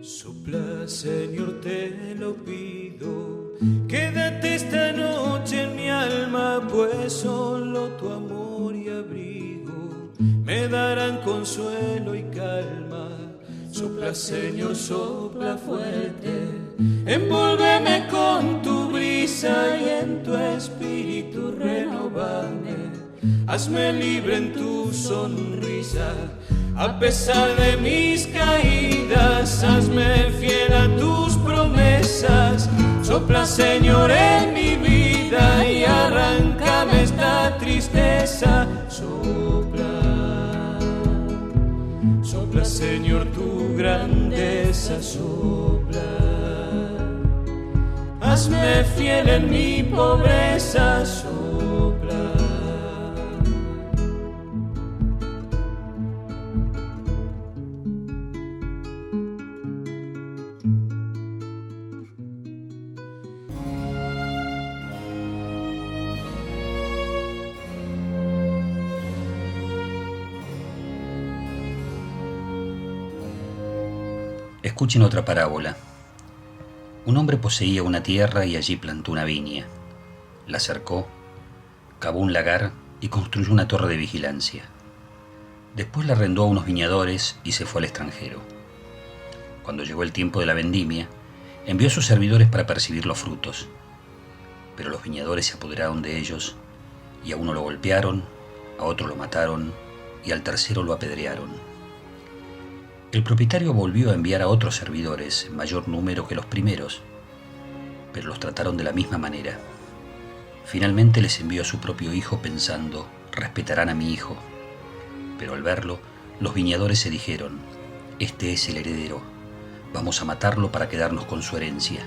Sopla, Señor, te lo pido, quédate esta noche en mi alma, pues solo tu amor y abrigo me darán consuelo y calma. Sopla, Señor, sopla fuerte, envólveme con tu brisa y en tu espíritu renovame. Hazme libre en tu sonrisa, a pesar de mis caídas, hazme fiel a tus promesas. Sopla, Señor, en mi vida y arráncame esta tristeza. Sopla, sopla, Señor, tu grandeza, sopla. Hazme fiel en mi pobreza, sopla. Escuchen otra parábola. Un hombre poseía una tierra y allí plantó una viña. La cercó, cavó un lagar y construyó una torre de vigilancia. Después la arrendó a unos viñadores y se fue al extranjero. Cuando llegó el tiempo de la vendimia, envió a sus servidores para percibir los frutos. Pero los viñadores se apoderaron de ellos y a uno lo golpearon, a otro lo mataron y al tercero lo apedrearon. El propietario volvió a enviar a otros servidores en mayor número que los primeros, pero los trataron de la misma manera. Finalmente les envió a su propio hijo pensando, respetarán a mi hijo. Pero al verlo, los viñadores se dijeron, este es el heredero, vamos a matarlo para quedarnos con su herencia.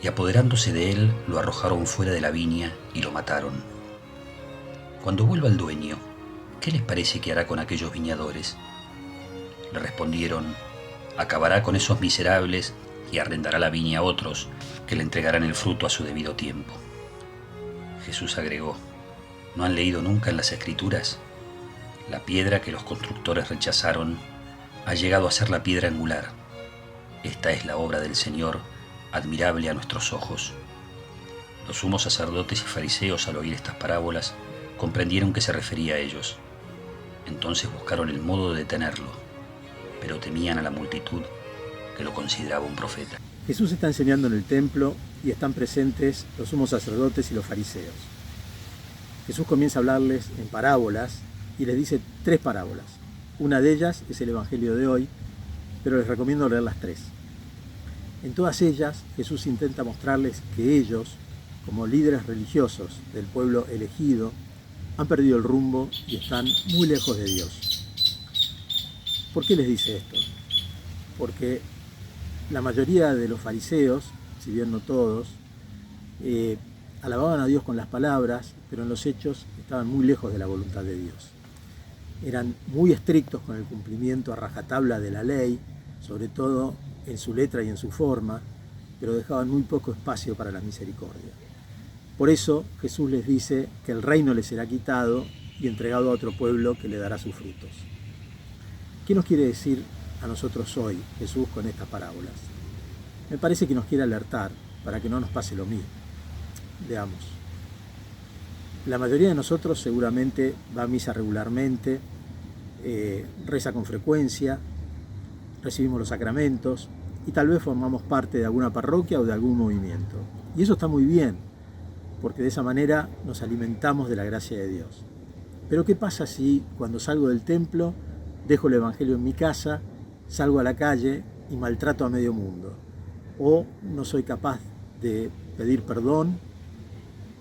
Y apoderándose de él, lo arrojaron fuera de la viña y lo mataron. Cuando vuelva el dueño, ¿qué les parece que hará con aquellos viñadores? Le respondieron, acabará con esos miserables y arrendará la viña a otros que le entregarán el fruto a su debido tiempo. Jesús agregó, ¿no han leído nunca en las Escrituras? La piedra que los constructores rechazaron ha llegado a ser la piedra angular. Esta es la obra del Señor, admirable a nuestros ojos. Los sumos sacerdotes y fariseos, al oír estas parábolas, comprendieron que se refería a ellos. Entonces buscaron el modo de detenerlo, pero temían a la multitud que lo consideraba un profeta. Jesús está enseñando en el templo y están presentes los sumos sacerdotes y los fariseos. Jesús comienza a hablarles en parábolas y les dice 3 parábolas. Una de ellas es el Evangelio de hoy, pero les recomiendo leer las 3. En todas ellas, Jesús intenta mostrarles que ellos, como líderes religiosos del pueblo elegido, han perdido el rumbo y están muy lejos de Dios. ¿Por qué les dice esto? Porque la mayoría de los fariseos, si bien no todos, alababan a Dios con las palabras, pero en los hechos estaban muy lejos de la voluntad de Dios. Eran muy estrictos con el cumplimiento a rajatabla de la ley, sobre todo en su letra y en su forma, pero dejaban muy poco espacio para la misericordia. Por eso Jesús les dice que el reino les será quitado y entregado a otro pueblo que le dará sus frutos. ¿Qué nos quiere decir a nosotros hoy Jesús con estas parábolas? Me parece que nos quiere alertar para que no nos pase lo mismo. Veamos. La mayoría de nosotros seguramente va a misa regularmente, reza con frecuencia, recibimos los sacramentos y tal vez formamos parte de alguna parroquia o de algún movimiento. Y eso está muy bien, porque de esa manera nos alimentamos de la gracia de Dios. Pero ¿qué pasa si cuando salgo del templo dejo el Evangelio en mi casa, salgo a la calle y maltrato a medio mundo? O no soy capaz de pedir perdón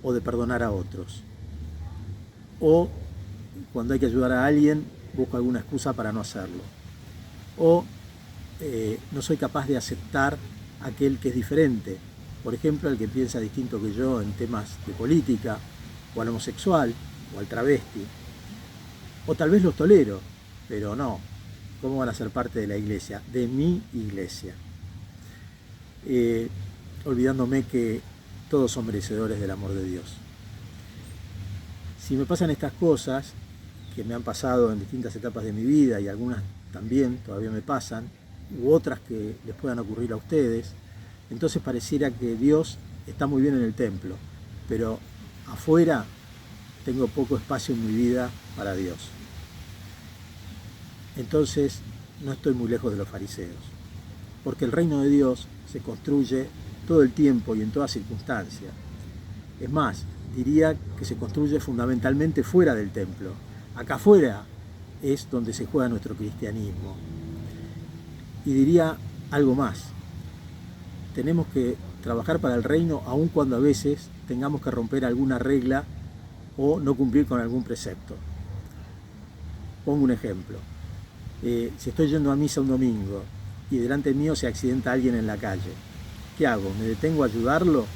o de perdonar a otros. O cuando hay que ayudar a alguien, busco alguna excusa para no hacerlo. O no soy capaz de aceptar a aquel que es diferente. Por ejemplo, al que piensa distinto que yo en temas de política, o al homosexual, o al travesti. O tal vez los tolero, pero no. ¿Cómo van a ser parte de la iglesia? De mi iglesia. Olvidándome que todos son merecedores del amor de Dios. Si me pasan estas cosas, que me han pasado en distintas etapas de mi vida y algunas también todavía me pasan, u otras que les puedan ocurrir a ustedes. Entonces pareciera que Dios está muy bien en el templo, pero afuera tengo poco espacio en mi vida para Dios. Entonces no estoy muy lejos de los fariseos, porque el reino de Dios se construye todo el tiempo y en toda circunstancia. Es más, diría que se construye fundamentalmente fuera del templo. Acá afuera es donde se juega nuestro cristianismo. Y diría algo más. Tenemos que trabajar para el reino aun cuando a veces tengamos que romper alguna regla o no cumplir con algún precepto. Pongo un ejemplo. Si estoy yendo a misa un domingo y delante mío se accidenta alguien en la calle, ¿qué hago? ¿Me detengo a ayudarlo?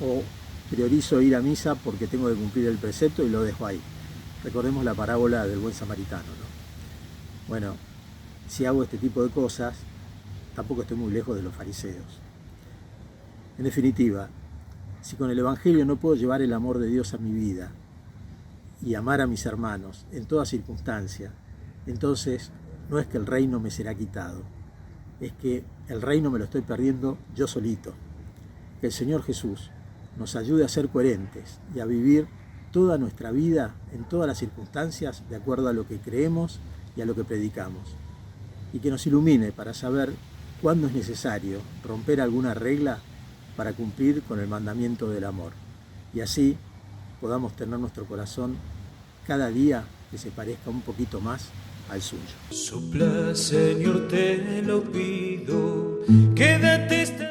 ¿O priorizo ir a misa porque tengo que cumplir el precepto y lo dejo ahí? Recordemos la parábola del buen samaritano, ¿no? Bueno, si hago este tipo de cosas, tampoco estoy muy lejos de los fariseos. En definitiva, si con el Evangelio no puedo llevar el amor de Dios a mi vida y amar a mis hermanos en toda circunstancia, entonces no es que el reino me será quitado, es que el reino me lo estoy perdiendo yo solito. Que el Señor Jesús nos ayude a ser coherentes y a vivir toda nuestra vida en todas las circunstancias de acuerdo a lo que creemos y a lo que predicamos. Y que nos ilumine para saber cuándo es necesario romper alguna regla para cumplir con el mandamiento del amor. Y así podamos tener nuestro corazón cada día que se parezca un poquito más al suyo. Sopla, Señor, te lo pido, quédate esta